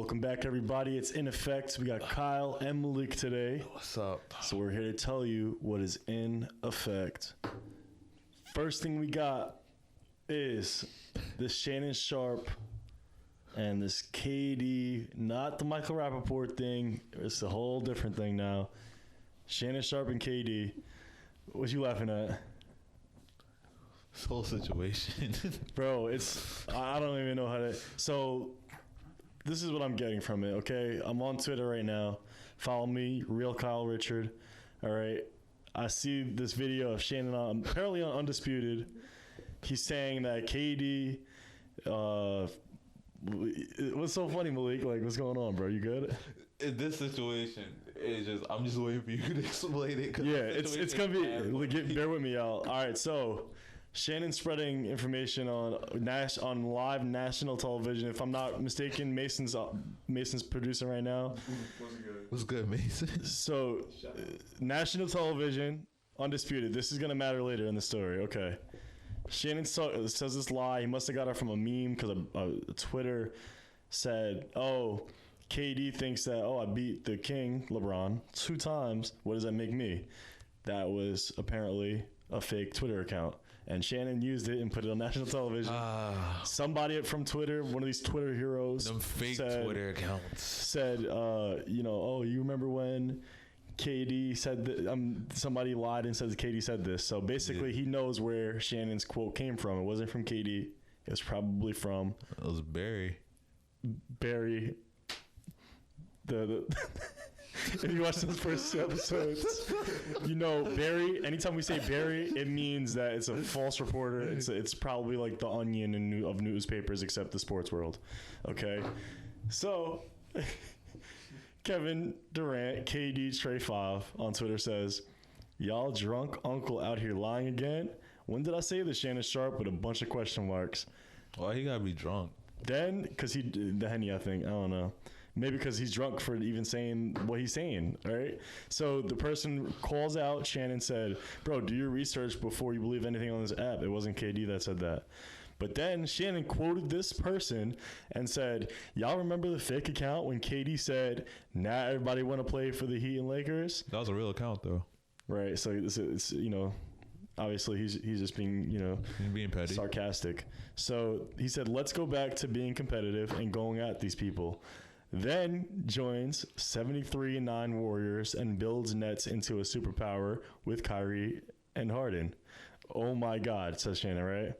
Welcome back, everybody. It's In Effect. We got Kyle and Malik today. What's up? So we're here to tell you what is in effect. First thing we got is this Shannon Sharpe and this KD, not the Michael Rappaport thing. It's a whole different thing now. Shannon Sharpe and KD. What you laughing at? This whole situation. Bro, I don't even know how to. So this is what I'm getting from it, okay? I'm on Twitter right now. Follow me, Real Kyle Richard. All right. I see this video of Shannon apparently on Undisputed. He's saying that KD. What's so funny, Malik? Like, what's going on, bro? You good? In this situation, I'm just waiting for you to explain it. Yeah, it's gonna be. Bear with me, y'all. All right, so Shannon's spreading information on live national television. If I'm not mistaken, Mason's producing right now. What's good, Mason? So, national television, Undisputed. This is gonna matter later in the story. Okay. Shannon says this lie. He must have got it from a meme because Twitter said, "Oh, KD thinks that I beat the King LeBron 2 times. What does that make me?" That was apparently a fake Twitter account, and Shannon used it and put it on national television. Somebody from Twitter, one of these Twitter heroes, them fake Twitter accounts, said, you remember when KD said that somebody lied and said KD said this. So basically, he knows where Shannon's quote came from. It wasn't from KD. It was probably from. It was Barry. Barry. If you watch those first 2 episodes, Barry. Anytime we say Barry, it means that it's a false reporter. It's probably like the Onion of newspapers, except the sports world. Okay, so. Kevin Durant, KD Trey 5 on Twitter says, "Y'all drunk uncle out here lying again? When did I say this, Shannon Sharpe?" with a bunch of question marks. Why he gotta be drunk? Then, because the Henny, I think. I don't know. Maybe because he's drunk for even saying what he's saying, all right? So the person calls out, Shannon said, "Bro, do your research before you believe anything on this app." It wasn't KD that said that. But then Shannon quoted this person and said, "Y'all remember the fake account when KD said, 'Now everybody want to play for the Heat and Lakers'?" That was a real account, though. Right. So it's obviously he's just being, being petty, sarcastic. So he said, "Let's go back to being competitive and going at these people." Then joins 73-9 Warriors and builds Nets into a superpower with Kyrie and Harden. Oh my God, says Shannon, right?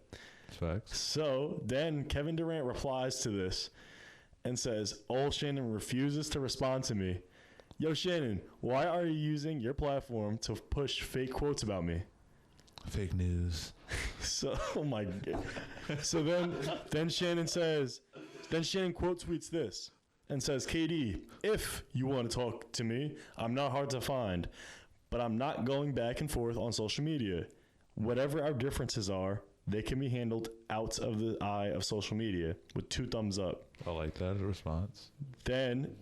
Facts. So then Kevin Durant replies to this and says, Shannon refuses to respond to me. Yo, Shannon, why are you using your platform to push fake quotes about me? Fake news. So, oh my God. So then Shannon quote tweets this and says, "KD, if you want to talk to me, I'm not hard to find, but I'm not going back and forth on social media. Whatever our differences are, they can be handled out of the eye of social media," with 2 thumbs up. I like that response. Then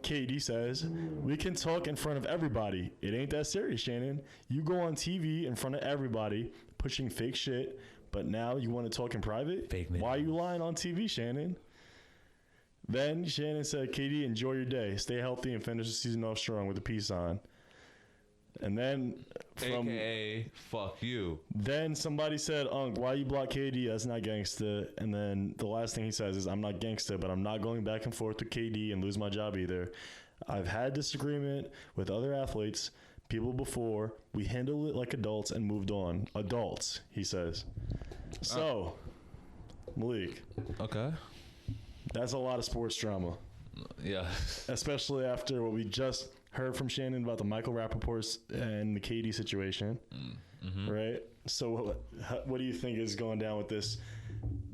KD says, "We can talk in front of everybody. It ain't that serious, Shannon. You go on TV in front of everybody pushing fake shit, but now you want to talk in private? Fake news. Why are you lying on TV, Shannon?" Then Shannon said, "KD, enjoy your day. Stay healthy and finish the season off strong with a peace sign." And then AKA, fuck you. Then somebody said, "Why you block KD? That's not gangsta." And then the last thing he says is, "I'm not gangsta, but I'm not going back and forth with KD and lose my job either. I've had disagreement with other athletes, people before. We handled it like adults and moved on." Adults, he says. So, Malik. Okay. That's a lot of sports drama. Yeah. Especially after what we just heard from Shannon about the Michael Rappaport and the KD situation. Mm-hmm. Right? So what do you think is going down with this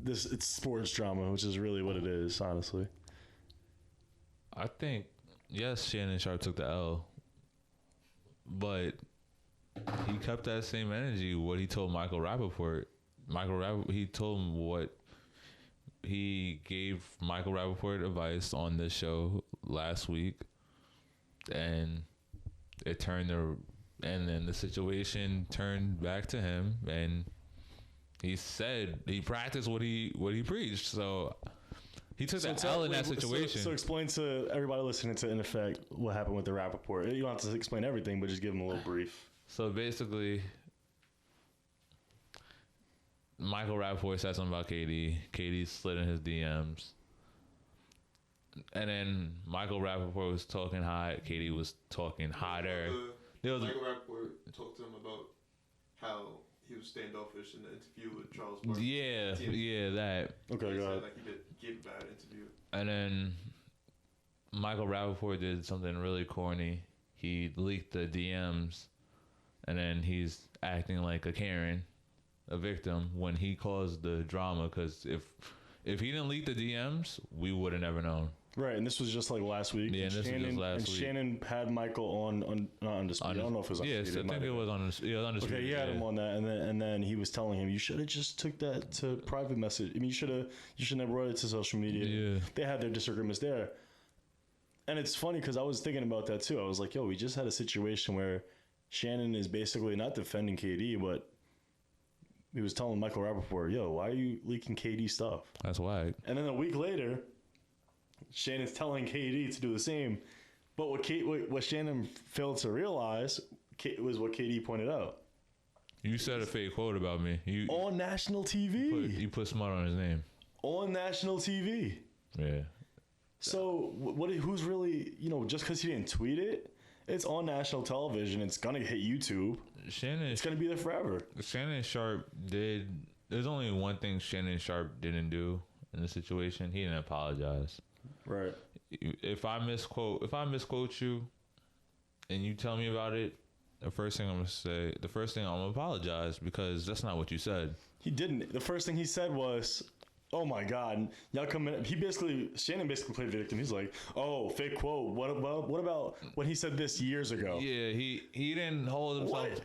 it's sports drama, which is really what it is, honestly? I think, yes, Shannon Sharpe took the L, but he kept that same energy, what he told Michael Rappaport. He told him what he gave Michael Rappaport advice on this show last week, and and then the situation turned back to him, and he said he practiced what he preached. So He took the L in that situation. So explain to everybody listening to Ineafct what happened with the Rappaport. You don't have to explain everything, but just give them a little brief. So basically, Michael Rappaport said something about KD. KD slid in his DMs. And then Michael Rappaport was talking hot. KD was talking hotter. Michael Rappaport talked to him about how he was standoffish in the interview with Charles Barkley. Yeah, that. Okay, go ahead. Like he gave a bad interview. And then Michael Rappaport did something really corny. He leaked the DMs, and then he's acting like a Karen, a victim, when he caused the drama. Because if he didn't leak the DMs, we would have never known. Right, and this was just like last week. Yeah, and this was just last week. Shannon had Michael on not Undisputed. I don't know if it was Undisputed. Yes, I think it was on Undisputed. Okay, he had him on that, and then he was telling him, you should have just took that to private message. I mean, you shouldn't have brought it to social media. Yeah. They had their disagreements there. And it's funny because I was thinking about that too. I was like, yo, we just had a situation where Shannon is basically not defending KD, but he was telling Michael Rappaport, yo, why are you leaking KD stuff? That's why. And then a week later, Shannon's telling KD to do the same. But what Shannon failed to realize was what KD pointed out. You said a fake quote about me. On national TV. You put smart on his name. On national TV. Yeah. So who's really, just because he didn't tweet it, it's on national television. It's going to hit YouTube. It's going to be there forever. Shannon Sharpe did. There's only one thing Shannon Sharpe didn't do in the situation. He didn't apologize. Right. If I misquote you and you tell me about it, the first thing I'm gonna apologize, because that's not what you said. He didn't. The first thing he said was, oh my God, y'all come in. Shannon basically played victim. He's like, oh, fake quote. What about when he said this years ago? Yeah, he didn't hold himself.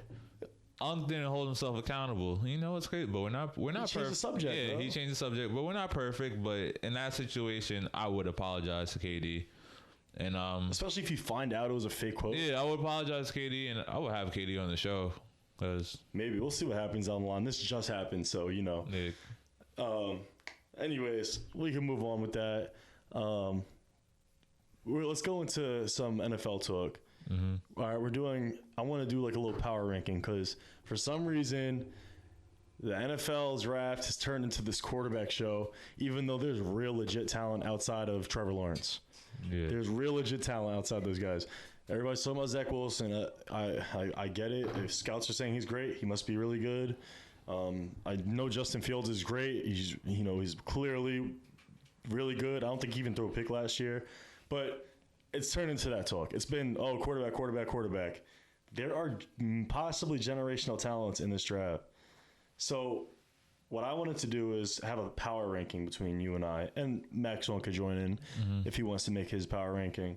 Unk didn't hold himself accountable. It's great, but we're not perfect. He changed the subject. Yeah, he changed the subject, but we're not perfect. But in that situation, I would apologize to KD, and especially if you find out it was a fake quote. Yeah, I would apologize to KD, and I would have KD on the show, because maybe we'll see what happens down the line. This just happened, so Yeah. Anyways, we can move on with that. Let's go into some NFL talk. Mm-hmm. All right, I want to do like a little power ranking, because for some reason the NFL's draft has turned into this quarterback show, even though there's real legit talent outside of Trevor Lawrence. Yeah. There's real legit talent outside those guys. Everybody's talking about Zach Wilson. I get it. If scouts are saying he's great, he must be really good. I know Justin Fields is great. He's clearly really good. I don't think he even threw a pick last year, but it's turned into that talk. It's been, quarterback. There are possibly generational talents in this draft. So what I wanted to do is have a power ranking between you and I, and Maxwell could join in if he wants to make his power ranking.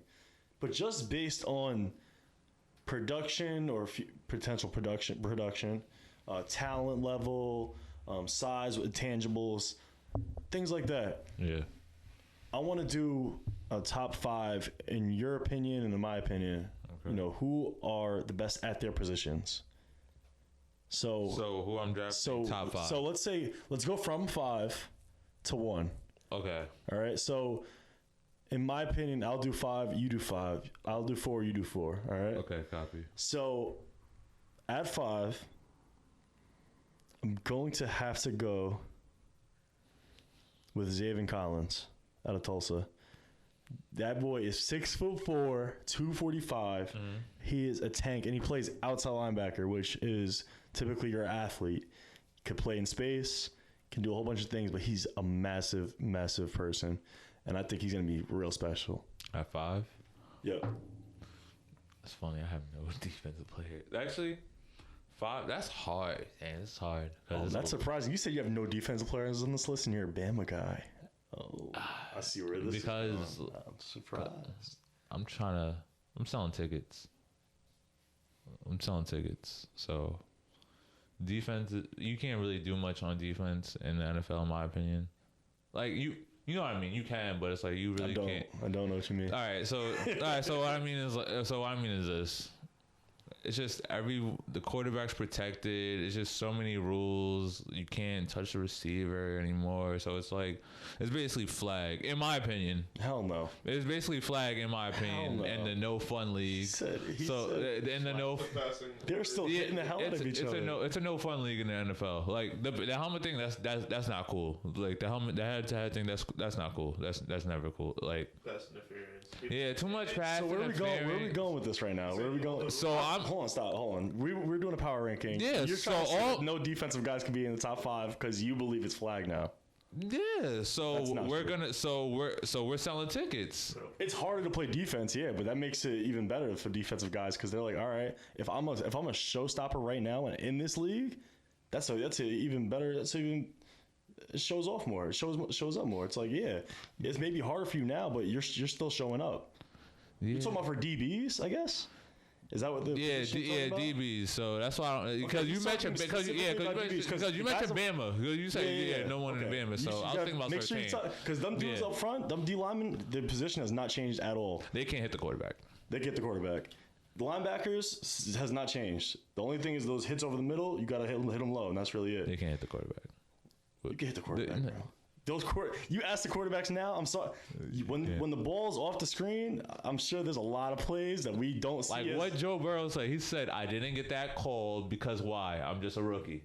But just based on production or potential production, talent level, size, intangibles, things like that. Yeah. I want to do a top 5 in your opinion and in my opinion. Okay. Who are the best at their positions. So who I'm drafting top 5. So let's go from 5 to 1. Okay. All right. So in my opinion, I'll do 5, you do 5. I'll do 4, you do 4. All right. Okay, copy. So at 5, I'm going to have to go with Zaven Collins out of Tulsa. That boy is 6'4", 245. Mm-hmm. He is a tank, and he plays outside linebacker, which is typically your athlete. Could play in space, can do a whole bunch of things, but he's a massive, massive person, and I think he's going to be real special. At 5? Yep. That's funny. I have no defensive player. Actually, 5. That's hard. Man, it's hard. That's surprising. You said you have no defensive players on this list, and you're a Bama guy. Oh, I see where this is going. I'm surprised. I'm selling tickets. So defense, you can't really do much on defense in the NFL, in my opinion. Like you know what I mean. You can, but it's like you really can't. I don't know what you mean. All right. So what I mean is this: it's just the quarterback's protected. It's just so many rules. You can't touch the receiver anymore. So it's like, it's basically flag, in my opinion. Hell no. It's basically flag, in my opinion, no. in the no fun league. In the no, they're still hitting the hell out of each other. It's a no fun league in the NFL. Like the helmet thing, that's not cool. Like the head-to-head thing, that's not cool. That's never cool. Like pass interference. Yeah, too much pass. So where are we going with this right now? Where are we going? So hold on. We're doing a power ranking. Yeah. You're trying to say that no defensive guys can be in the top 5 because you believe it's flag now. Yeah. So we're selling tickets. It's harder to play defense, yeah, but that makes it even better for defensive guys because they're like, all right, if I'm a showstopper right now and in this league, that's even better. It shows off more. It shows up more. It's like, yeah, it's maybe harder for you now, but you're still showing up. Yeah. You're talking about for DBs, I guess. Is that what the DBs? So that's why because you mentioned Bama. You said no one in Bama. So I was thinking about because them dudes up front, them D linemen, the position has not changed at all. They can't hit the quarterback. They get the quarterback. The linebackers has not changed. The only thing is those hits over the middle. You gotta hit them low, and that's really it. They can't hit the quarterback. You can hit the quarterback, bro. You ask the quarterbacks now. I'm sorry. When the ball's off the screen, I'm sure there's a lot of plays that we don't see. Like what Joe Burrow said. He said, "I didn't get that called because why? I'm just a rookie."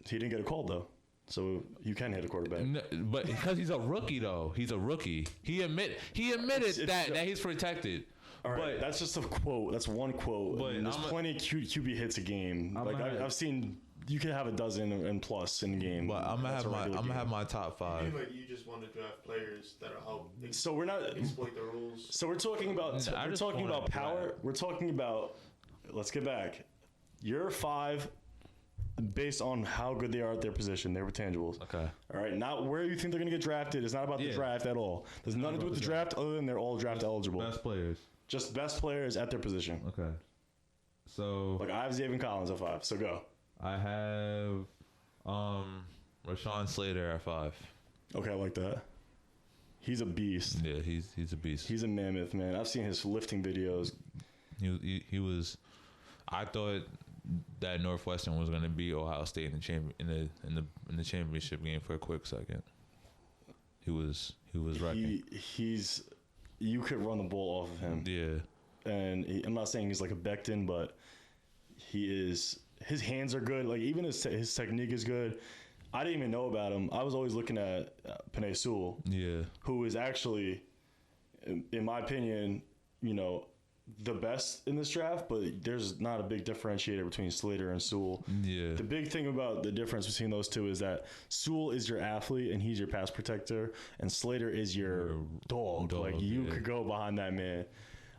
He didn't get a call though, so you can hit a quarterback. No, but because he's a rookie though, he's a rookie. He admitted that he's protected. All right, that's just a quote. That's one quote. But there's plenty of QB hits a game. I've seen. You can have a dozen and plus in the game. But I'm gonna have my top 5. You mean like you just want to draft players that are out. So we're not exploit the rules. So we're talking about power. We're talking about. Let's get back. Your 5, based on how good they are at their position, their tangibles. Okay. All right. Not where you think they're gonna get drafted. It's not about the draft at all. There's nothing to do with the draft other than they're all draft eligible. Best players. Just best players at their position. Okay. So. Like I have Zaven Collins at 5. So go. I have Rashawn Slater at 5. Okay, I like that. He's a beast. Yeah, he's a beast. He's a mammoth, man. I've seen his lifting videos. He was. I thought that Northwestern was going to beat Ohio State in the championship game for a quick second. He was wrecking. You could run the ball off of him. Yeah. And I'm not saying he's like a Becton, but he is. His hands are good. Like even his technique is good. I didn't even know about him. I was always looking at Penei Sewell, who is actually, in my opinion, the best in this draft. But there's not a big differentiator between Slater and Sewell. Yeah. The big thing about the difference between those two is that Sewell is your athlete and he's your pass protector, and Slater is your dog. Like you could go behind that man.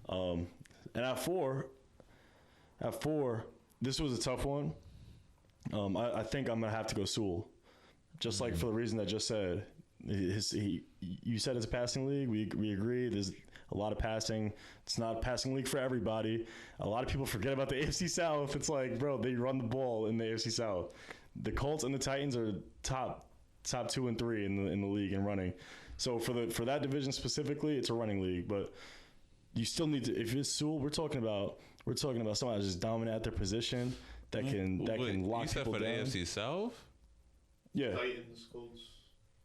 And at four. This was a tough one. I think I'm gonna have to go Sewell, just like for the reason I just said. You said it's a passing league. We agree. There's a lot of passing. It's not a passing league for everybody. A lot of people forget about the AFC South. It's like, bro, they run the ball in the AFC South. The Colts and the Titans are top 2 and 3 in the league in running. So for that division specifically, it's a running league. But you still need to. If it's Sewell, we're talking about someone that's just dominant at their position that can lock people down. You said for the AFC South? Yeah. Titans, Colts.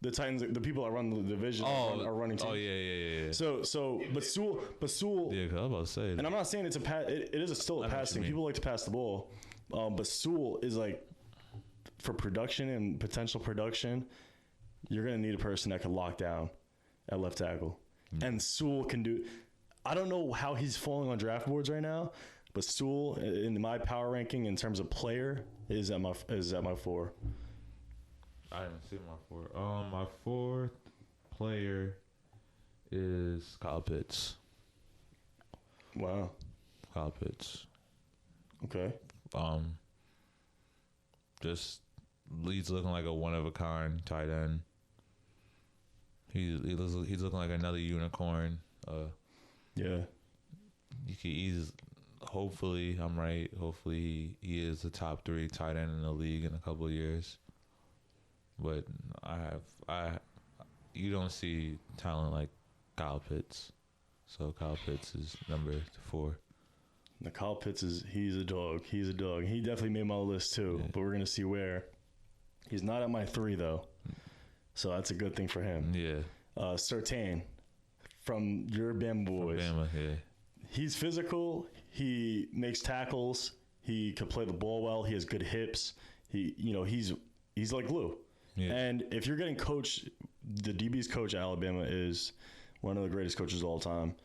The Titans, the people that run the division are running teams. Oh yeah. So, but Sewell. Yeah, 'cause I was about to say. And I'm not saying it's it is still a passing. People like to pass the ball, but Sewell is like, for production and potential production, you're gonna need a person that can lock down at left tackle, and Sewell can do. I don't know how he's falling on draft boards right now, but Sewell in my power ranking in terms of player is at my 4. I didn't see my 4. My 4th player is Kyle Pitts. Wow. Kyle Pitts. Okay. Just he's looking like a one of a kind tight end. He's looking like another unicorn. Yeah. He's hopefully I'm right. Hopefully he is the top 3 tight end in the league in a couple of years. But you don't see talent like Kyle Pitts. So Kyle Pitts is number 4. The Kyle Pitts he's a dog. He's a dog. He definitely made my list too, Yeah. but we're gonna see where. He's not at my 3 though, so that's a good thing for him. Yeah. Surtain from your Bama boys. Bama, yeah. He's physical. He makes tackles. He can play the ball well. He has good hips. He's like glue. Yeah. And if you're getting coached, the DB's coach at Alabama is one of the greatest coaches of all time,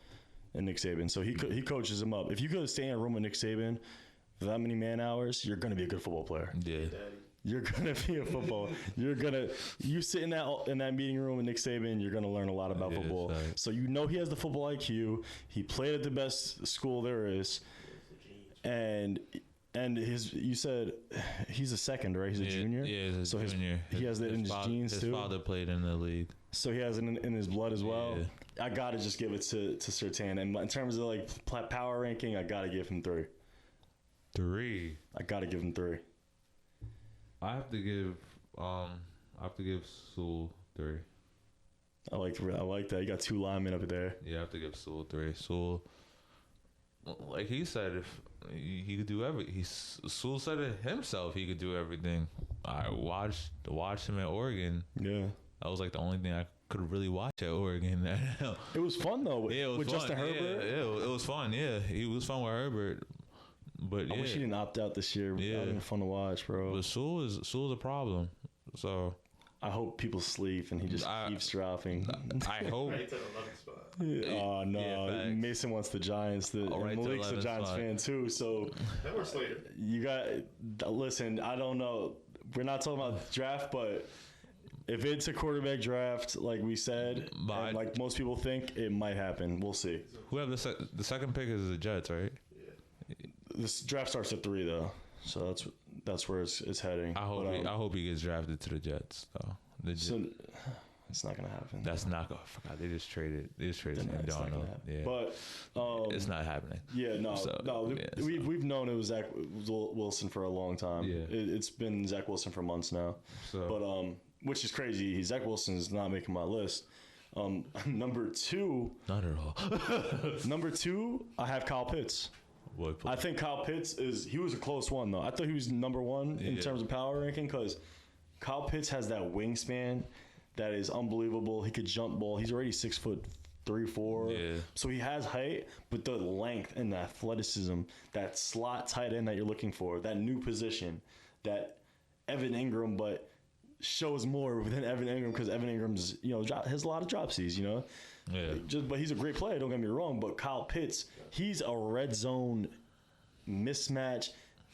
and Nick Saban. So he coaches him up. If you could stay in a room with Nick Saban for that many man hours, you're going to be a good football player. Yeah. You're going to be a football. You sit in that meeting room with Nick Saban, you're going to learn a lot about football. Right. So he has the football IQ. He played at the best school there is. And you said he's a second, right? He's a junior? Yeah, he's a junior. He has that in his genes, too? His father played in the league. So he has it in his blood as well? Yeah. I got to just give it to Surtain. And in terms of, like, power ranking, I got to give him 3. 3. I got to give him 3. I have to give Sewell 3. I like that. You got 2 linemen up there. Yeah, I have to give Sewell 3. Sewell, like he said, if he could do Sewell said it himself, he could do everything. I watched him at Oregon. Yeah. That was like the only thing I could really watch at Oregon. It was fun though. Yeah, it was with fun. Justin Herbert. Yeah, it was fun. Yeah, he was fun with Herbert. But I wish he didn't opt out this year. Yeah. That would have been fun to watch, bro. But Sewell's a problem. So I hope people sleep and he just keeps dropping. I hope. Right to the 11th spot. Oh no, Yeah, Mason wants the Giants. And right to Malik's a 11th Giants spot. fan too. So That was later. you got listen. I don't know. We're not talking about draft, but if it's a quarterback draft, like we said, and like most people think, it might happen. We'll see. Who have the second pick is the Jets, right? This draft starts at 3 though, so that's where it's heading. I hope But, I hope he gets drafted to the Jets. Though so it's not gonna happen. that's not going. Forgot they just traded. It's Sam not gonna Darnold. happen. Yeah, But it's not happening. yeah, no. Yeah, We've known it was Zach Wilson for a long time. Yeah. It's been Zach Wilson for months now. So, But which is crazy. Zach Wilson is not making my list. Number 2, not at all. number 2, I have Kyle Pitts. I think Kyle Pitts he was a close one though. I thought he was number 1 in terms of power ranking because Kyle Pitts has that wingspan that is unbelievable. He could jump ball. He's already 6'3", 4. Yeah. So he has height, but the length and the athleticism, that slot tight end that you're looking for, that new position, that Evan Ingram, but shows more than Evan Ingram because Evan Ingram's has a lot of dropsies, Yeah. But he's a great player. Don't get me wrong. But Kyle Pitts, he's a red zone mismatch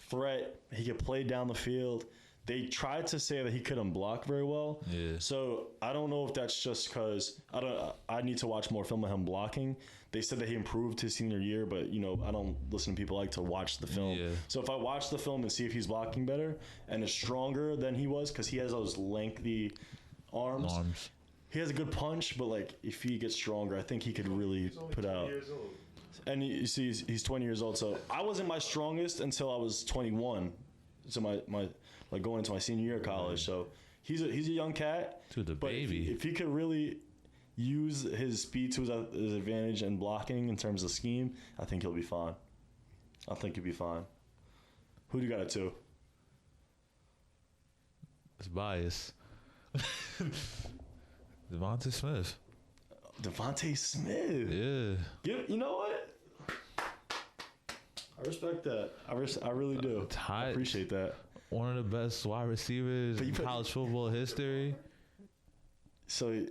threat. He could play down the field. They tried to say that he couldn't block very well. Yeah. So I don't know if that's just because I need to watch more film of him blocking. They said that he improved his senior year, but I don't listen to people like to watch the film. Yeah. So if I watch the film and see if he's blocking better and is stronger than he was, because he has those lengthy arms. He has a good punch, but like if he gets stronger, I think he could really put out. Years old. And you see, he's 20 years old. So I wasn't my strongest until I was 21. So my going into my senior year of college. So he's a young cat. To the but baby. If he could really use his speed to his advantage and blocking in terms of scheme, I think he'll be fine. Who do you got at 2? It's bias. Devontae Smith. Devontae Smith. Yeah. You know what? I respect that. I really do. I appreciate that. One of the best wide receivers in college football history. So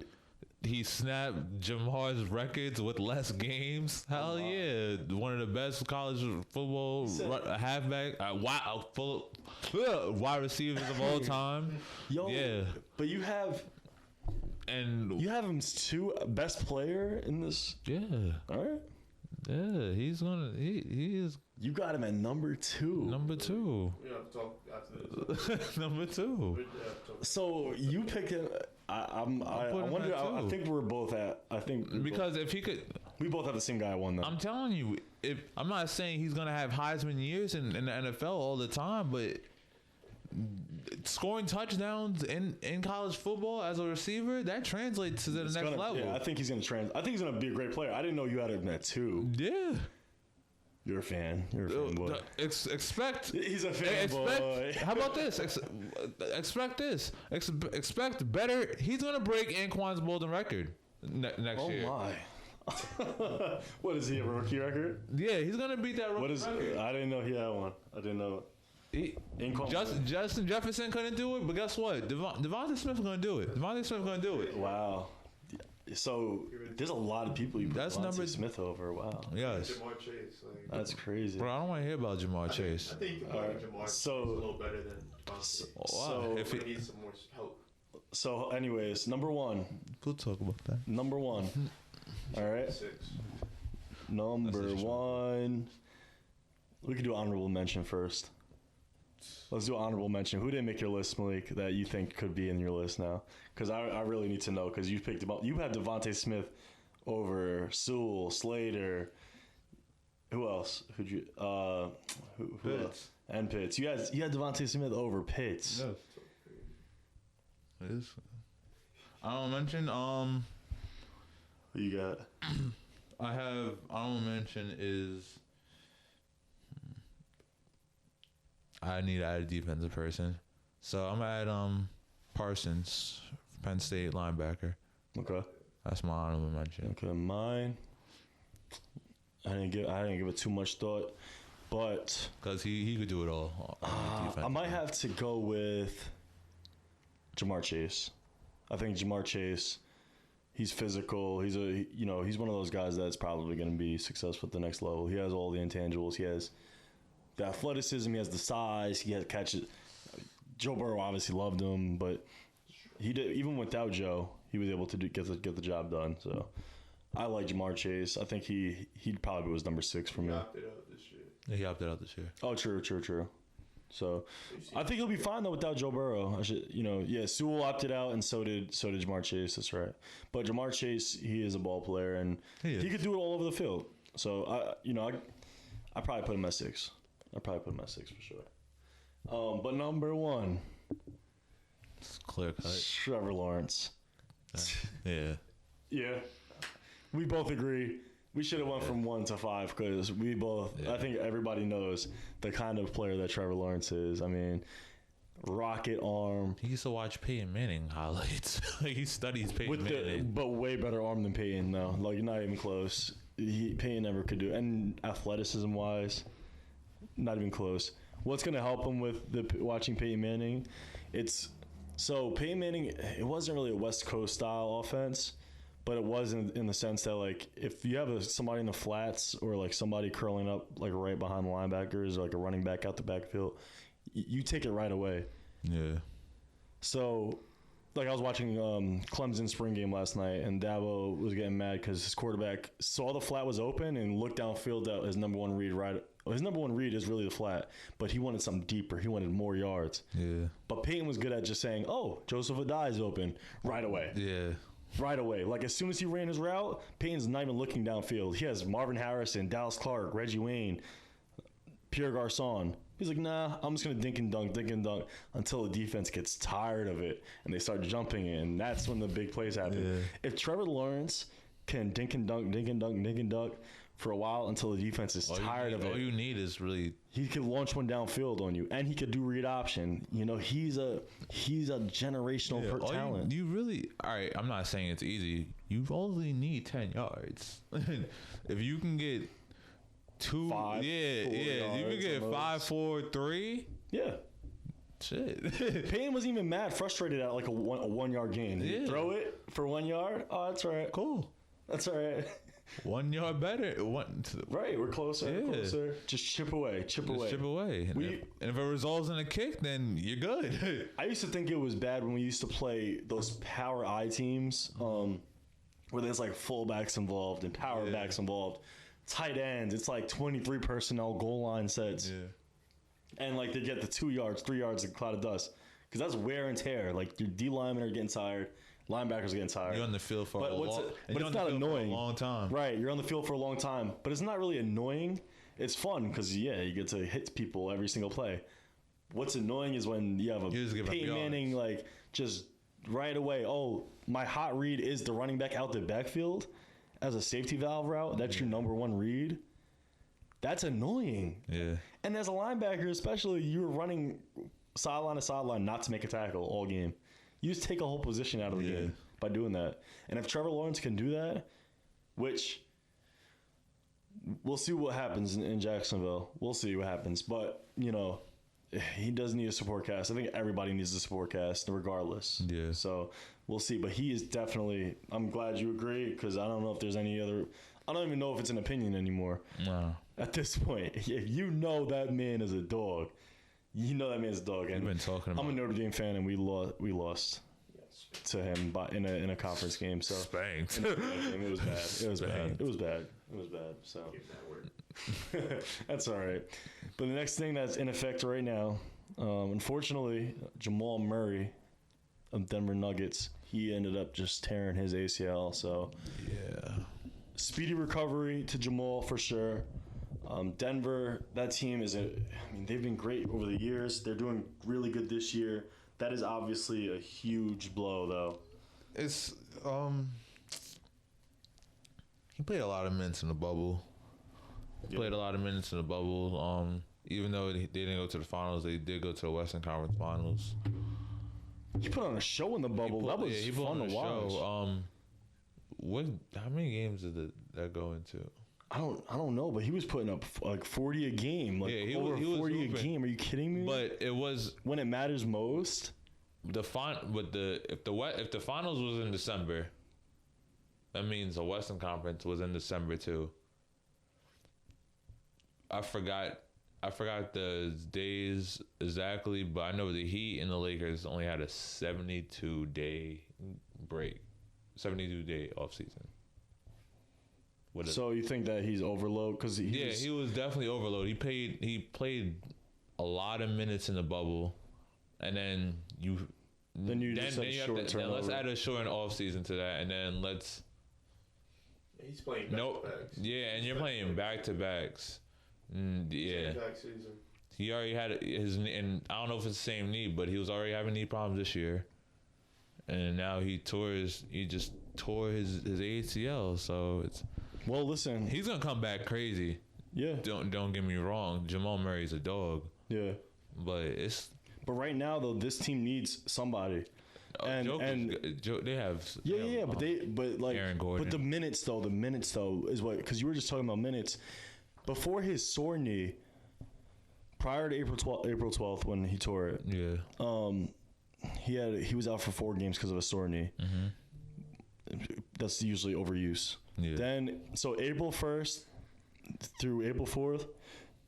he snapped Jamal's records with less games. Hell yeah. One of the best college football halfback, wide receivers of all time. Yeah. But you have him 2 best player in this. Yeah. All right. Yeah, he is You got him at number 2. number 2. We have to talk after this. Number 2. So you pick him. I wonder. I think we're both at. Because if he could, we both have the same guy at 1 though. I'm telling you, I'm not saying he's gonna have Heisman years in the NFL all the time, but scoring touchdowns in college football as a receiver, that translates to the next level. Yeah, I think he's gonna I think he's gonna be a great player. I didn't know you had him at 2. Yeah. You're a fan. You're a fanboy. Expect. He's a fanboy. How about this? Expect this. Expect better. He's gonna break Anquan's Bolden record next year. Oh my. What is he, a rookie record? Yeah, he's gonna beat that rookie record. I didn't know he had one. I didn't know. Justin Jefferson couldn't do it, but guess what? Devontae Smith's gonna do it. Wow. So there's a lot of people you put Devontae Smith over. Wow. Yes. Jamar Chase. That's crazy. Bro, I don't want to hear about Jamar Chase. I think you can play Jamar Chase a little better than Devontae. So if he needs some more help. So, anyways, number one. We'll talk about that. Number one. All right. 6. Number one. We could do honorable mention first. Let's do honorable mention. Who didn't make your list, Malik, that you think could be in your list now? Because I really need to know, because you picked about. You had Devontae Smith over Sewell, Slater. Who else? Who'd you? Who else? And Pitts. You had Devontae Smith over Pitts. Yes. It is. Honorable mention. Who you got? I have honorable mention is. I need to add a defensive person, so I'm gonna add Parsons, Penn State linebacker. Okay. That's my honorable mention. Okay, mine. I didn't give it too much thought, but because he could do it all. I might have to go with Jamar Chase. I think Jamar Chase. He's physical. He's one of those guys that's probably going to be successful at the next level. He has all the intangibles. He has the athleticism. He has the size. He has catches. Joe Burrow obviously loved him, but he did even without Joe. He was able to get the job done. So I like Jamar Chase. I think he probably was number 6 for me. He opted out this year. Yeah, he opted out this year. Oh, true. So I think he'll be fine though without Joe Burrow. Sewell opted out, and so did Jamar Chase. That's right. But Jamar Chase, he is a ball player, and he could do it all over the field. So I probably put him at 6. For sure. But number 1, It's clear cut. Trevor Lawrence. Yeah. Yeah, we both agree. We should have went from 1 to 5 because we both. Yeah. I think everybody knows the kind of player that Trevor Lawrence is. I mean, rocket arm. He used to watch Peyton Manning highlights. He studies Peyton Manning, but way better arm than Peyton though. Like not even close. Peyton never could do it. And athleticism wise, not even close. What's going to help him with watching Peyton Manning? Peyton Manning. It wasn't really a West Coast style offense. But it was in the sense that, like, if you have somebody in the flats or, like, somebody curling up, like, right behind the linebackers or, like, a running back out the backfield, you take it right away. Yeah. So, like, I was watching Clemson's spring game last night, and Dabo was getting mad because his quarterback saw the flat was open and looked downfield at his number one read his number one read is really the flat, but he wanted something deeper. He wanted more yards. Yeah. But Peyton was good at just saying, oh, Joseph Adai is open right away. Yeah. Right away. Like, as soon as he ran his route, Peyton's not even looking downfield. He has Marvin Harrison, Dallas Clark, Reggie Wayne, Pierre Garçon. He's like, nah, I'm just going to dink and dunk until the defense gets tired of it and they start jumping in. And that's when the big plays happen. Yeah. If Trevor Lawrence can dink and dunk for a while until the defense is tired of it. All you need is really... He can launch one downfield on you, and he could do read option. You know, he's a generational talent. You really... All right, I'm not saying it's easy. You only need 10 yards. If you can get 2... 5, you can get 5, 4, 3... Yeah. Shit. Payne wasn't even mad, frustrated at like a 1 yard gain. Yeah. Throw it for 1 yard. Oh, that's all right. Cool. That's all right. 1 yard better. Right, we're closer. Yeah. We're closer. Just chip away. Chip away. And if it results in a kick, then you're good. I used to think it was bad when we used to play those power I teams, where there's like fullbacks involved and power backs involved, tight ends. It's like 23 personnel goal line sets. Yeah. And like they get the 2 yards, 3 yards, a cloud of dust, because that's wear and tear. Like your D linemen are getting tired. Linebackers are getting tired. You're on the field for a long time. But it's not annoying. For a long time. Right. You're on the field for a long time. But it's not really annoying. It's fun because, you get to hit people every single play. What's annoying is when you have a Peyton Manning, like, just right away, oh, my hot read is the running back out the backfield as a safety valve route. That's your number one read. That's annoying. Yeah. And as a linebacker, especially, you're running sideline to sideline not to make a tackle all game. You just take a whole position out of the game by doing that. And if Trevor Lawrence can do that, which we'll see what happens in Jacksonville. We'll see what happens. But, you know, he does need a support cast. I think everybody needs a support cast regardless. Yeah. So we'll see. But he is definitely – I'm glad you agree because I don't know if there's any other – I don't even know if it's an opinion anymore. No. At this point, if you know that man is a dog, you know that man's a dog. And We've been talking about I'm a Notre Dame fan, and we lost to him in a conference game. So spanked. It was bad. It was bad. It was bad. It was bad. So that's all right. But the next thing that's in effect right now, unfortunately, Jamal Murray of Denver Nuggets, he ended up just tearing his ACL. So Yeah. speedy recovery to Jamal for sure. Denver, that team they've been great over the years. They're doing really good this year. That is obviously a huge blow, though. It's he played a lot of minutes in the bubble. Played a lot of minutes in the bubble. Even though they didn't go to the finals, they did go to the Western Conference Finals. He put on a show in the bubble. That was fun to watch. How many games did that go into? I don't know, but he was putting up like 40 a game. Like he over was 40 a hooping. game. Are you kidding me? But it was when it matters most. if the finals was in December, that means the Western Conference was in December too. I forgot the days exactly, but I know the Heat and the Lakers only had a 72-day break, 72-day off season. So you think that he's overload? Because he was definitely overload. He played a lot of minutes in the bubble, and then let's add a short off season to that, and then he's playing back-to-backs. Yeah, and you're playing back-to-backs. Back season. He already had his, and I don't know if it's the same knee, but he was already having knee problems this year, and now he just tore his ACL. So it's. Well, listen. He's gonna come back crazy. Yeah. Don't get me wrong. Jamal Murray's a dog. Yeah. But right now though, this team needs somebody. They have. But Aaron Gordon. But the minutes though is what, because you were just talking about minutes. Before his sore knee, prior to April 12th when he tore it. Yeah. He was out for 4 games because of a sore knee. Mm-hmm. That's usually overuse. Yeah. Then so April 1st through April 4th,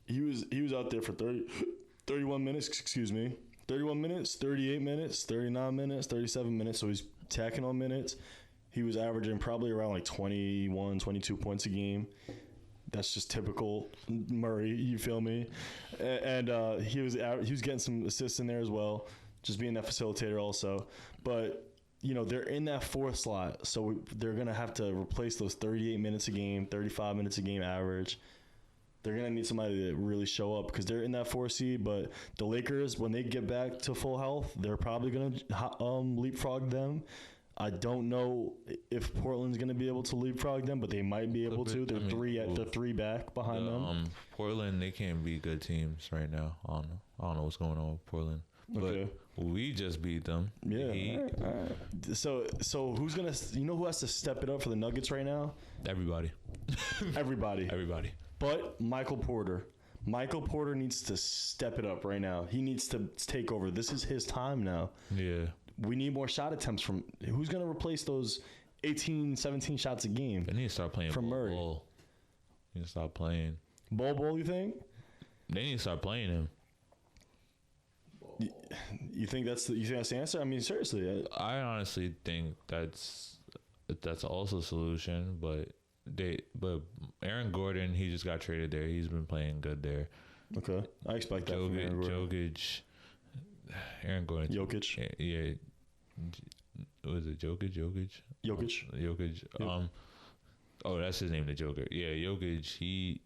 he was out there for 31 minutes, 31 minutes, 38 minutes, 39 minutes, 37 minutes. So he's tacking on minutes. He was averaging probably around like 21, 22 points a game. That's just typical Murray, you feel me? And he was getting some assists in there as well, just being that facilitator also. But you know, they're in that 4th slot, so they're going to have to replace those 38 minutes a game, 35 minutes a game average. They're going to need somebody to really show up because they're in that 4 seed. But the Lakers, when they get back to full health, they're probably going to leapfrog them. I don't know if Portland's going to be able to leapfrog them, but they might be able to. They're three back behind them. Portland, they can't be good teams right now. I don't know what's going on with Portland. Okay. But we just beat them. Yeah. All right. So who's gonna? You know who has to step it up for the Nuggets right now? Everybody. Everybody. But Michael Porter. Michael Porter needs to step it up right now. He needs to take over. This is his time now. Yeah. We need more shot attempts from. Who's gonna replace those 18, 17 shots a game? They need to start playing from Murray. Ball. They need to start playing. Ball, you think? They need to start playing him. You think that's the answer? I mean, seriously. I honestly think that's also a solution, but Aaron Gordon, he just got traded there. He's been playing good there. Okay, I expect that from Aaron Gordon. Aaron Gordon. Jokic. Yeah. Was it Jokic? Jokic. Yep. That's his name, the Joker. Yeah, Jokic.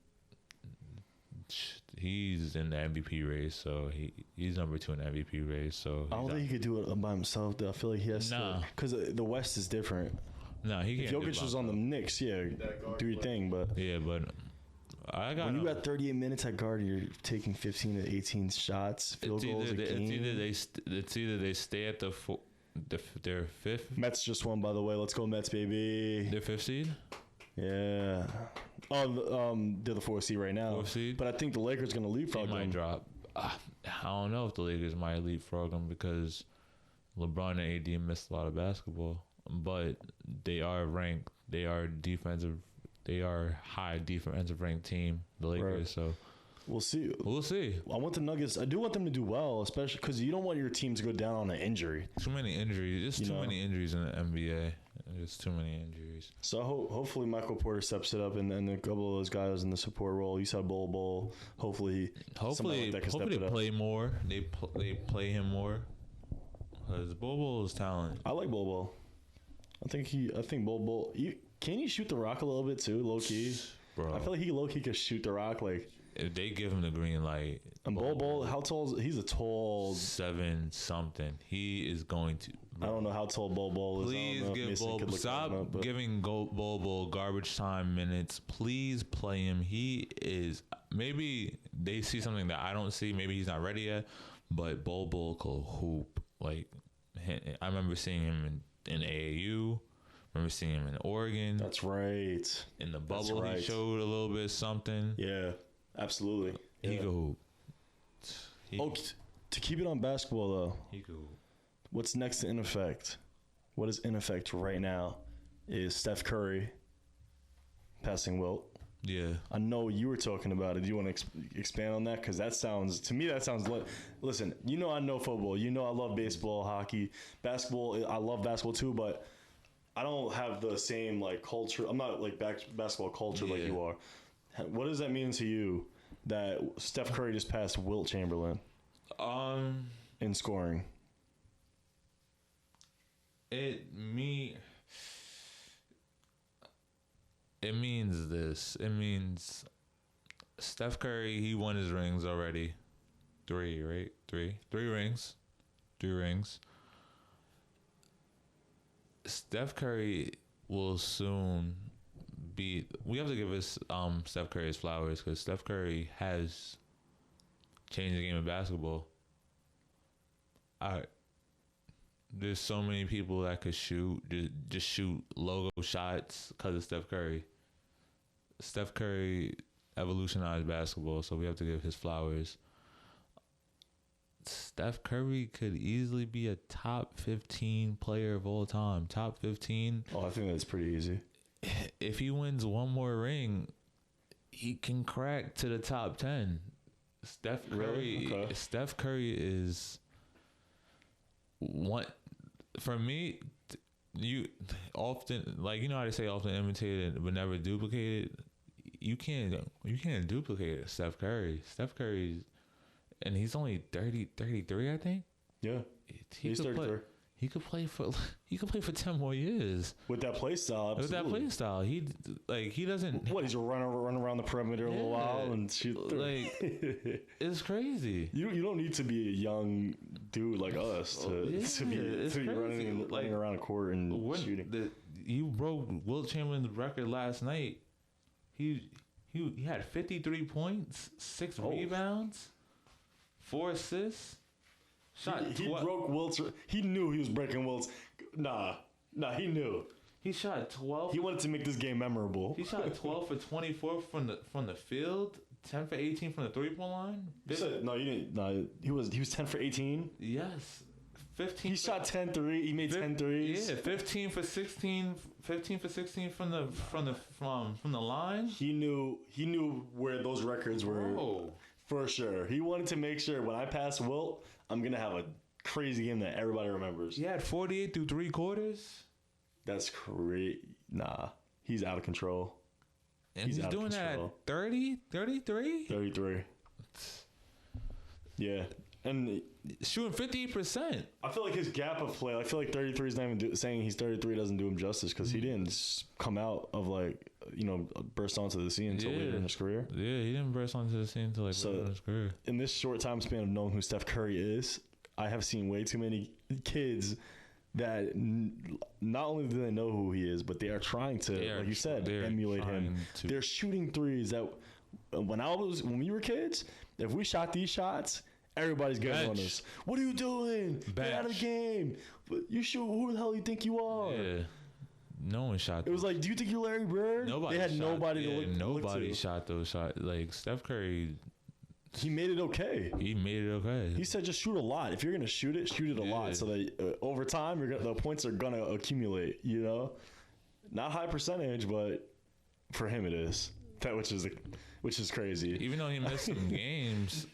He's in the MVP race, so he's number 2 in the MVP race. So I don't think he could do it by himself. Though. I feel like he has to, because the West is different. No, he can't. If Jokic was on the Knicks, do your thing. But When you got 38 minutes at guard, you're taking 15 to 18 shots, field goals a game. It's either they stay at their fifth. Mets just won, by the way. Let's go Mets, baby. Their fifth seed. Yeah. Oh, they're the 4th seed right now. 4th seed. But I think the Lakers going to leapfrog them. Might drop. I don't know if the Lakers might leapfrog them because LeBron and AD missed a lot of basketball, but they are ranked. They are defensive. They are high defensive ranked team, the Lakers. Right. So we'll see. I want the Nuggets. I do want them to do well, especially because you don't want your team to go down on an injury. Too many injuries. Just too many injuries in the NBA. There's too many injuries. So hopefully Michael Porter steps it up, and a couple of those guys in the support role. You said Bol. Hopefully they play more. They play him more. Because Bol is talent. I like Bol. I think Bol. Can he shoot the rock a little bit too, low key? Bro, I feel like he low key could shoot the rock. Like if they give him the green light. And Bol, how tall is he's a tall 7 something. He is going to. I don't know how tall Bol is. Please give Bol. Stop giving Bol garbage time minutes. Please play him. He is. Maybe they see something that I don't see. Maybe he's not ready yet. But Bol could hoop. Like I remember seeing him in AAU. Remember seeing him in Oregon. That's right. In the bubble, he showed a little bit something. Yeah, absolutely. He could hoop. To keep it on basketball though. He could hoop. What's next to Ineafct? What is Ineafct right now? Is Steph Curry passing Wilt? Yeah. I know you were talking about it. Do you want to expand on that? Because that sounds listen, I know football. I love baseball, hockey, basketball. I love basketball too, but I don't have the same like culture. I'm not like basketball culture like you are. What does that mean to you that Steph Curry just passed Wilt Chamberlain in scoring? It means this. It means Steph Curry, he won his rings already. 3, right? 3 rings. 3 rings. Steph Curry will soon be. We have to give us Steph Curry his flowers because Steph Curry has changed the game of basketball. There's so many people that could shoot, just shoot logo shots because of Steph Curry. Steph Curry evolutionized basketball, so we have to give his flowers. Steph Curry could easily be a top 15 player of all time. Top 15. Oh, I think that's pretty easy. If he wins one more ring, he can crack to the top 10. Steph Curry. Really? Okay. Steph Curry is one for me. You often how they say often imitated but never duplicated. You can't duplicate Steph Curry. Steph Curry's. And he's only 33, I think. Yeah, he's 33. He could play for 10 more years with that play style. Absolutely. With that play style, he doesn't. What, he's a run around the perimeter a little while and shoot through. Like it's crazy. You don't need to be a young dude like us to be running around a court and shooting. You broke Wilt Chamberlain's record last night. He had 53 points, 6 rebounds. 4 assists. He broke Wilt's. He knew he was breaking Wilt's. Nah, he knew. He shot 12. He wanted to make this game memorable. He shot 12 for 24 from the field, 10 for 18 from the 3-point line. No, you didn't. No, he was 10 for 18. Yes. 15. He shot 10 3. He made 10 threes. Yeah, 15 for 16. 15 for 16 from the line. He knew where those records were. Oh. For sure. He wanted to make sure when I pass Wilt, I'm going to have a crazy game that everybody remembers. He had 48 through 3 quarters. That's crazy. Nah, he's out of control. And he's doing that at 30, 33? 33. Yeah. And shooting 50%. I feel like his gap of play, I feel like 33 is not even saying he's 33 doesn't do him justice because he didn't come out of burst onto the scene until later in his career. Yeah, he didn't burst onto the scene until later in his career. In this short time span of knowing who Steph Curry is, I have seen way too many kids that not only do they know who he is, but they are trying to, like you said, emulate him. They're shooting threes that when we were kids, if we shot these shots, everybody's getting on us. What are you doing? Get out of the game. You shoot. Who the hell you think you are? Yeah. No one shot. It was like, do you think you're Larry Bird? Nobody. They had shot, nobody yeah, to look. Nobody look to. shot those shots. Like Steph Curry. He made it okay. He made it okay. He said, just shoot a lot. If you're gonna shoot it a lot, so that over time the points are gonna accumulate. You know, not high percentage, but for him it is. That which is crazy. Even though he missed some games,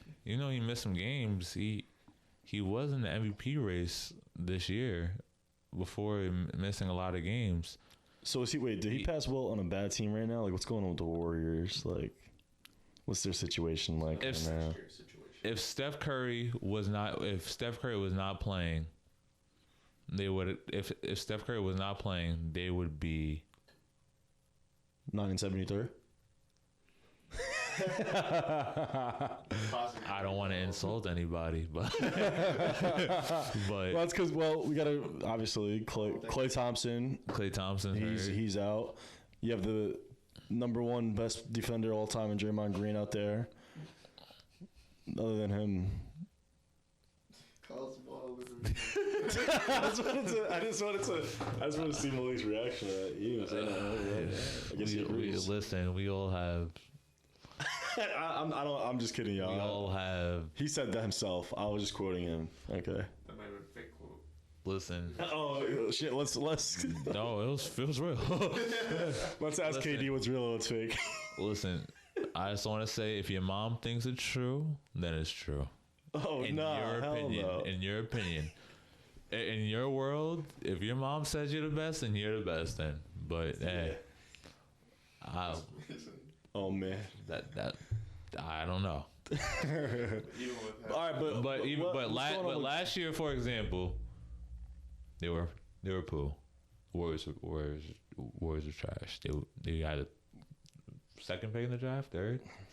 he was in the MVP race this year before missing a lot of games. So did he pass Wilt on a bad team right now? Like, what's going on with the Warriors? Like, what's their situation like right now? If Steph Curry was not playing, they would. If Steph Curry was not playing, they would be 1973. I don't want to insult anybody, but well, that's because we gotta obviously Klay Thompson. Klay Thompson, he's out. You have the number one best defender all time in Draymond Green out there. Other than him, I just wanted to see Malik's reaction to that. He was saying that. I guess he agrees. Listen, we all have. I'm just kidding, y'all. We all have. He said that himself. I was just quoting him. Okay. That might have been a fake quote. Listen. Oh shit! Let's. No, it was real. Let's ask KD what's real and what's fake. Listen, I just want to say, if your mom thinks it's true, then it's true. Oh no! Hell no. In your opinion, in your world, if your mom says you're the best, then you're the best. Then, but hey, oh man, that I don't know. All right, but last year, for example, they were poo. Warriors were trash. They had a second pick in the draft,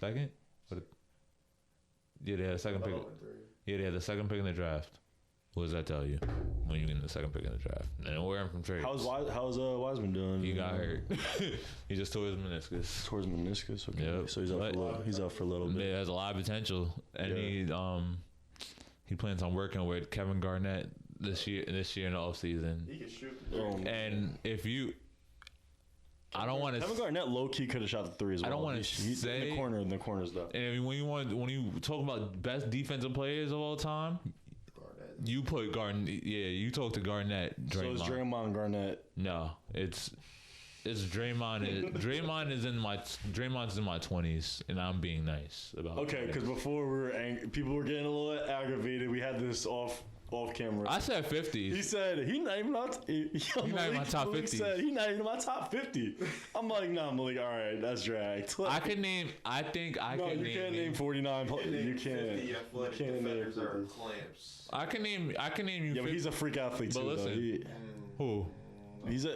second. Yeah, they had a second pick. Yeah, they had the second pick in the draft. What does that tell you when you get the second pick in the draft? And we're in from trades. How's Wiseman doing? He got hurt. He just tore his meniscus. Okay. Yep. So he's out for a little bit. He has a lot of potential, and he plans on working with Kevin Garnett this year in the offseason. He can shoot. And if you, I don't want to. Kevin Garnett low key could have shot the three as well. I don't want to say in the corners though. And when you talk about best defensive players of all time, you put Garnett. Yeah, you talk to Garnett. Draymond. So it's Draymond Garnett. No, it's Draymond. Draymond's in my 20s, and I'm being nice about. Okay, because before we were people were getting a little aggravated. We had this off camera. I said 50s. He said he's not even my top 50. Said he's not even my top 50. I'm like, nah, Malik. All right, that's dragged. I can name. I think I can name. No, you can't name 49. You can't. 50 athletic defenders are clamps. I can name you. Yeah, but he's a freak athlete too. Listen, who? He's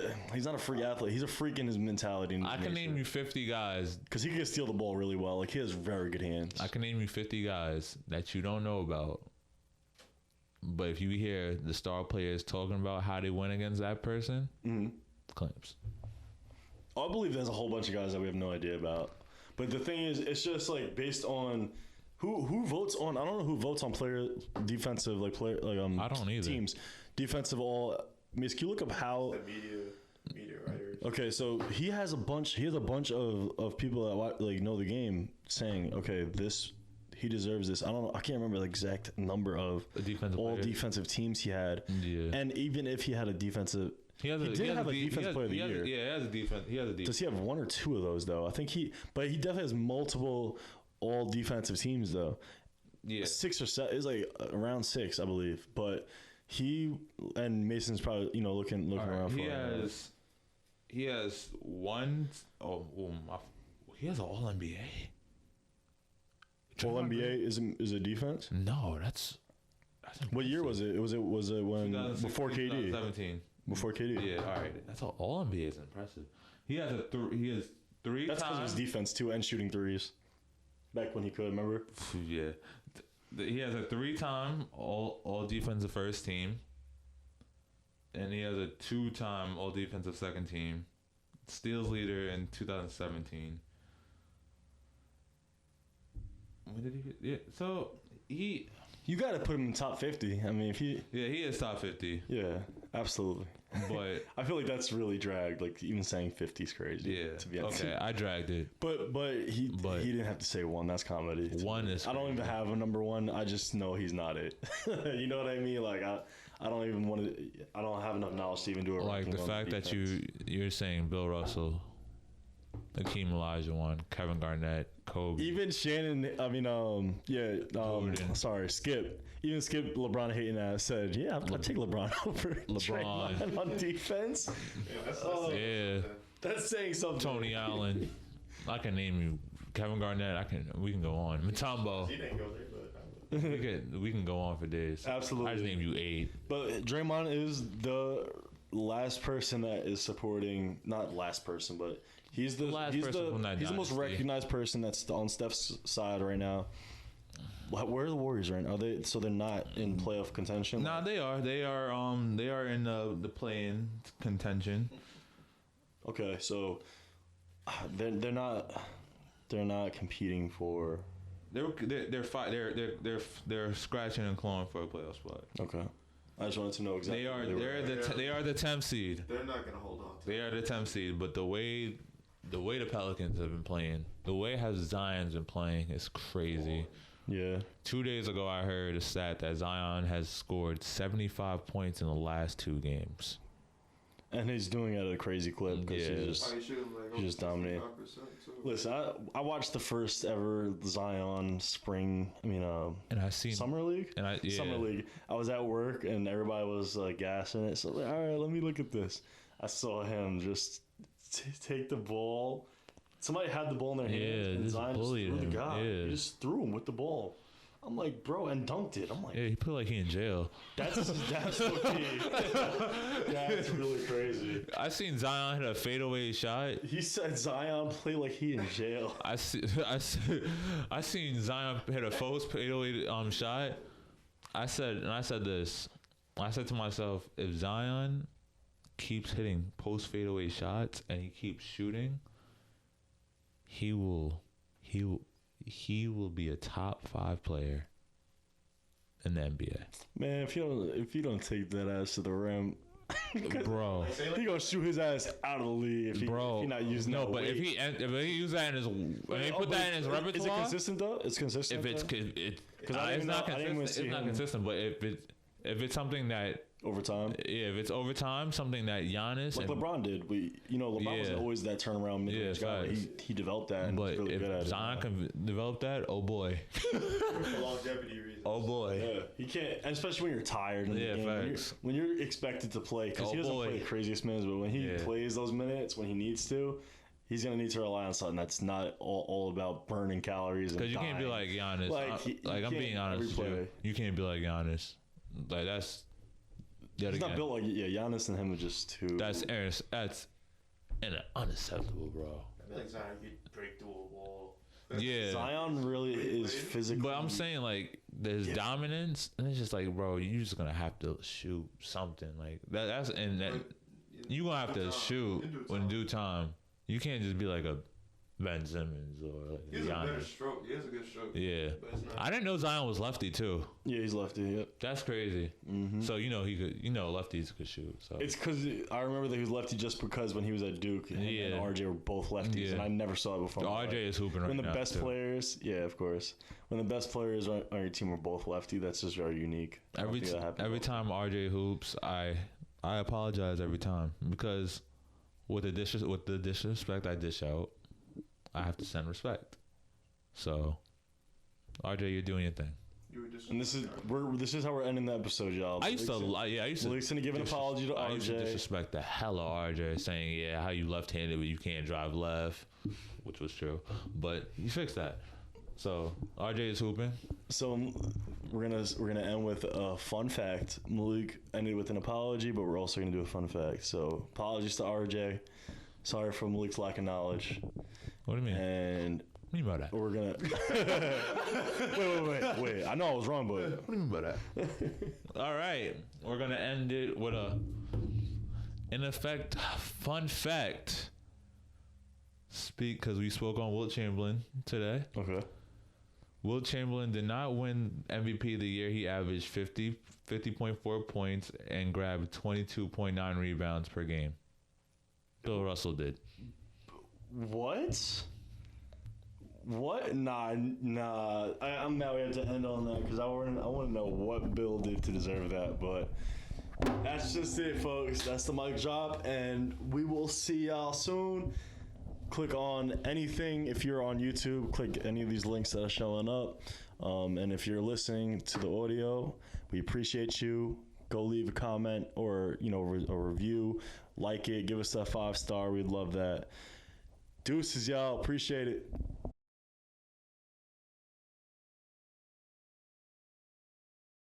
not a freak athlete. He's a freak in his mentality. I can name you 50 guys because he can steal the ball really well. Like, he has very good hands. I can name you 50 guys that you don't know about. But if you hear the star players talking about how they went against that person, clamps. I believe there's a whole bunch of guys that we have no idea about. But the thing is, it's just like based on who votes on. I don't know who votes on defensive I don't either. Teams defensive all. I mean, can you look up how the media writers? Okay, so he has a bunch of people that know the game saying, okay, he deserves this. I don't know. I can't remember the exact number of defensive teams he had. Yeah. And even if he had a defensive, he did have a defensive player of the year. Yeah, he has a defense. Does he have one or two of those though? I think he definitely has multiple all defensive teams though. Yeah, 6 or 7 is like around 6, I believe. But he and Mason's probably looking around for him. He has one. He has an All NBA. All NBA is a defense? No, that's what year was it? Was it when before KD? 2017. Before KD. Yeah, all right. That's all NBA is impressive. He has three. That's because of his defense too, and shooting threes. Back when he could, remember? Yeah, he has a 3-time all defensive first team, and he has a 2-time all defensive second team. Steals leader in 2017. When did he get? Yeah, so he. You got to put him in top 50. I mean, if he. Yeah, he is top 50. Yeah, absolutely. But I feel like that's really dragged. Like even saying 50 is crazy. yeah, To be honest. okay, I dragged it. But he didn't have to say one. That's comedy. One is. I don't even have a number one. I just know he's not it. You know what I mean? Like I don't even want to. I don't have enough knowledge to even do it. Like the fact that you're saying Bill Russell, Hakeem Olajuwon, Kevin Garnett, Kobe. Even Shannon. I mean, Jordan. sorry, Skip. Even Skip, LeBron hating ass said, "Yeah, I'd take LeBron over LeBron. Draymond on defense." Yeah, That's saying something. Tony Allen. I can name you Kevin Garnett. We can go on. Mutombo. He didn't go there, but We can go on for days. Absolutely. I just named you 8. But Draymond is the last person that is supporting. Not last person, but he's the he's the most recognized person that's on Steph's side right now. Where are the Warriors right now? Are they? So they're not in playoff contention? Nah, they are. They are in the play-in contention. Okay, so they're not competing for. They're scratching and clawing for a playoff spot. Okay, I just wanted to know exactly. They are the 10th seed. they're not gonna hold on. They are the 10th seed, but the way the Pelicans have been playing, the way how Zion's been playing is crazy. Yeah. 2 days ago, I heard a stat that Zion has scored 75 points in the last 2 games. And he's doing it at a crazy clip because he's just dominating. Listen, I watched the first ever Zion and I seen Summer League. Summer League. I was at work and everybody was gassing it. So like, all right, let me look at this. I saw him just take the ball. Somebody had the ball in their hands, and Zion just threw the guy. Yeah. He just threw him with the ball. I'm like, bro, and dunked it. I'm like, Yeah, he put like he in jail. that's okay. That's really crazy. I seen Zion hit a fadeaway shot. He said Zion play like he in jail. I seen Zion hit a fadeaway shot. I said this. I said to myself, if Zion keeps hitting post fadeaway shots and he keeps shooting, he will be a top 5 player in the NBA. Man, if you don't take that ass to the rim, Bro, he gonna shoot his ass out of the league if he not using that but weight. if he use that in his put that in his repertoire, is it consistent though? It's consistent. If it's not consistent, but if it's something that over time, if it's over time, something that Giannis like LeBron did. LeBron was always that turnaround mid-range guy. But he developed that, and but was really good at if it. Zion can develop that, oh boy, For longevity reasons. oh boy, Yeah, he can't, and especially when you're tired in the game. Facts. When you're expected to play, because he doesn't play the craziest minutes, but when he plays those minutes, when he needs to, he's gonna need to rely on something that's not all about burning calories. Because you can't be like Giannis. I'm being honest with you. You can't be like Giannis. Like that's. He's not built like Giannis and him are just too. That's unacceptable, bro. I feel like Zion could break through a wall. Yeah, Zion really is physically. but I'm saying like there's dominance, and it's just like, bro, you're just gonna have to shoot something like that. You gonna have to shoot in due time. You can't just be like a Ben Simmons or like He has a better Giannis. stroke. He has a good stroke. Yeah, But it's not. I didn't know Zion was lefty too. Yeah, he's lefty. Yep. That's crazy. Mm-hmm. So he could, lefties could shoot. So It's because I remember that he was lefty just because when he was at Duke, him and RJ were both lefties, and I never saw it before. RJ is hooping right now. When the best players, of course, when the best players on your team were both lefty, that's just very unique. Every time RJ hoops, I apologize every time because with the disrespect I dish out, I have to send respect. So, RJ, you're doing your thing. And this is how we're ending the episode, y'all. I used to give an apology to RJ. I used to disrespect the hell out of RJ, saying how you left-handed, but you can't drive left, which was true. But you fixed that. So RJ is hooping. So we're gonna end with a fun fact. Malik ended with an apology, but we're also gonna do a fun fact. So apologies to RJ. Sorry for Malik's lack of knowledge. What do you mean? And what do you mean by that? we're gonna wait. I know I was wrong, but what do you mean by that? All right, we're gonna end it with a Ineafct Fun Fact. Because we spoke on Wilt Chamberlain today. Okay. Will Chamberlain did not win MVP of the year. He averaged 50.4 points and grabbed 22.9 rebounds per game. Bill Russell did. What? Nah. I'm now we have to end on that because I want to know what Bill did to deserve that. But that's just it, folks. That's the mic drop, and we will see y'all soon. Click on anything. If you're on YouTube, click any of these links that are showing up. And if you're listening to the audio, we appreciate you. Go leave a comment or a review. Like it. Give us that 5-star. We'd love that. Deuces, y'all. Appreciate it.